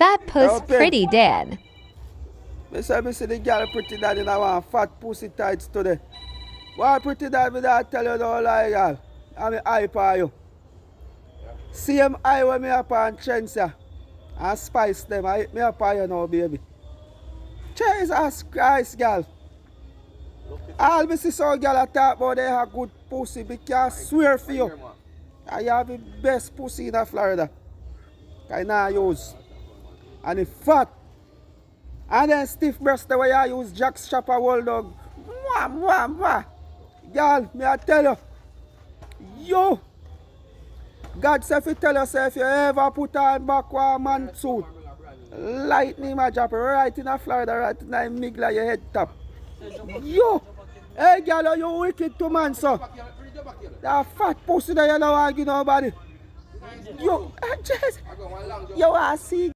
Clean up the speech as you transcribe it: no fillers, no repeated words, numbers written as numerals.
Fat Puss Pretty Dan. Me see the girl pretty dad in a fat pussy tights today. Why pretty dad me that tell you don't lie, girl? I'm eye for you. Same eye when me up on trends here. And spice them. I me up on you now, baby. Jesus Christ, girl. All me see some girl talk about they have good pussy because I swear for you. I have the best pussy in Florida. I now use. And it's fat. And then stiff breast the way I use Jack Strapper World Dog. Mwah, mwah, mwah. Girl, me I tell you. Yo. God say if you tell yourself if you ever put on back one man suit, lightning ma drop right in Florida, right in the middle of your head top. Yo. Hey girl, you wicked to man, so. That fat pussy that you don't want to give nobody. Yo, just. You want to see.